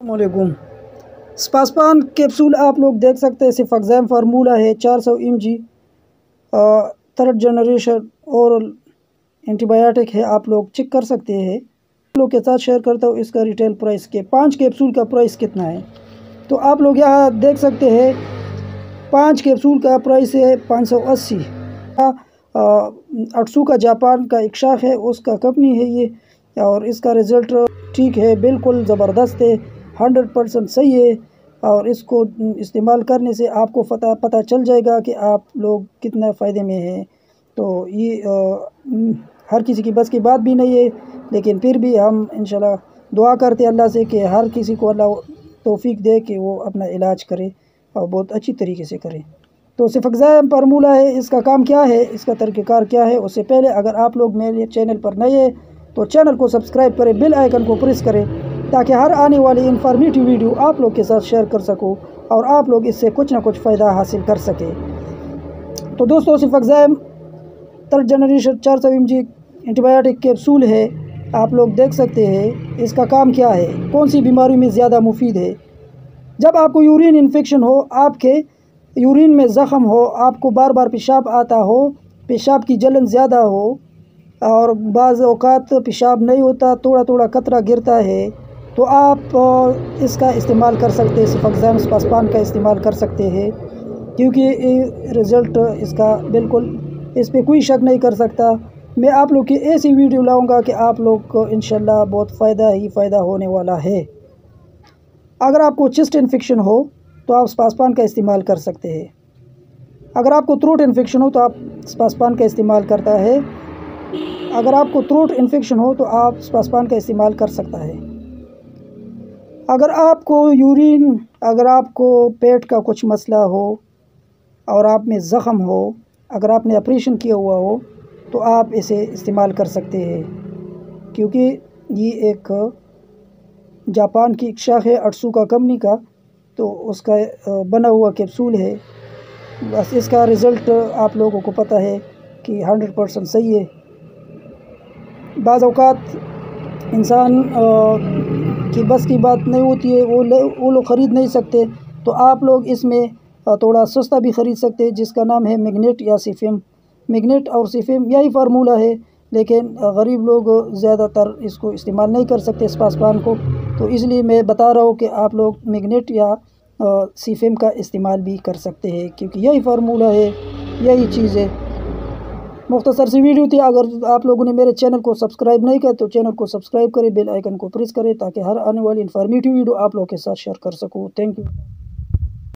वालेकुम। स्पासपान कैप्सूल आप लोग देख सकते हैं, सिफाक्ज़ैम फार्मूला है 400 mg, थर्ड जनरेशन और एंटीबायोटिक है। आप लोग चेक कर सकते हैं। आप लोग के साथ शेयर करता हूँ इसका रिटेल प्राइस के 5 कैप्सूल का प्राइस कितना है। तो आप लोग यहाँ देख सकते हैं 5 कैप्सूल का प्राइस है 580। 800 का जापान का एक शाख है, उसका कंपनी है ये, और इसका रिज़ल्ट ठीक है, बिल्कुल ज़बरदस्त है, 100% सही है। और इसको इस्तेमाल करने से आपको पता चल जाएगा कि आप लोग कितना फ़ायदे में हैं। तो ये हर किसी की बस की बात भी नहीं है, लेकिन फिर भी हम इंशाल्लाह दुआ करते हैं अल्लाह से कि हर किसी को अल्लाह तौफीक दे कि वो अपना इलाज करे और बहुत अच्छी तरीके से करे। तो सिफाक्ज़ैम फार्मूला है, इसका काम क्या है, इसका तरीक़ाकार क्या है। उससे पहले अगर आप लोग मेरे चैनल पर नए हैं तो चैनल को सब्सक्राइब करें, बेल आइकन को प्रेस करें, ताकि हर आने वाली इन्फॉर्मेटिव वीडियो आप लोग के साथ शेयर कर सकूं और आप लोग इससे कुछ ना कुछ फ़ायदा हासिल कर सकें। तो दोस्तों, सिफाक्ज़ैम third generation 400 mg antibiotic capsule है, आप लोग देख सकते हैं। इसका काम क्या है, कौन सी बीमारी में ज़्यादा मुफीद है। जब आपको यूरिन इन्फेक्शन हो, आपके यूरिन में ज़ख़म हो, आपको बार बार पेशाब आता हो, पेशाब की जलन ज़्यादा हो और बाज़ औक़ात पेशाब नहीं होता, थोड़ा थोड़ा कतरा गिरता है, तो आप इसका इस्तेमाल कर सकते हैं। सिफाक्ज़ैम स्पासपान का इस्तेमाल कर सकते हैं, क्योंकि रिज़ल्ट इसका बिल्कुल, इस पर कोई शक नहीं कर सकता। मैं आप लोग की ऐसी वीडियो लाऊंगा कि आप लोग को इंशाल्लाह बहुत फ़ायदा ही फ़ायदा होने वाला है। अगर आपको चेस्ट इन्फेक्शन हो तो आप स्पासपान का इस्तेमाल कर सकते हैं। अगर आपको थ्रोट इन्फेक्शन हो तो आप स्पासपान का इस्तेमाल करता है। अगर आपको थ्रोट इन्फेक्शन हो तो आप स्पासपान का इस्तेमाल कर सकता है। अगर आपको पेट का कुछ मसला हो और आप में ज़ख़म हो, अगर आपने ऑपरेशन किया हुआ हो, तो आप इसे इस्तेमाल कर सकते हैं, क्योंकि ये एक जापान की एक शाख है 800 का कंपनी का, तो उसका बना हुआ कैप्सूल है। बस इसका रिज़ल्ट आप लोगों को पता है कि 100% सही है। बाज़ औक़ात इंसान की बस की बात नहीं होती है, वो लोग ख़रीद नहीं सकते, तो आप लोग इसमें थोड़ा सस्ता भी ख़रीद सकते हैं, जिसका नाम है मैग्नेट या सिफिम। मैग्नेट और सिफिम यही फार्मूला है, लेकिन गरीब लोग ज़्यादातर इसको इस्तेमाल नहीं कर सकते स्पासपान को, तो इसलिए मैं बता रहा हूँ कि आप लोग मैग्नेट या सिफिम का इस्तेमाल भी कर सकते हैं, क्योंकि यही फार्मूला है, यही चीज़ है। मुख्तसर सी वीडियो थी। अगर आप लोगों ने मेरे चैनल को सब्सक्राइब नहीं किया तो चैनल को सब्सक्राइब करें, बेल आइकन को प्रेस करें, ताकि हर आने वाली इन्फॉर्मेटिव वीडियो आप लोगों के साथ शेयर कर सकूँ। Thank you.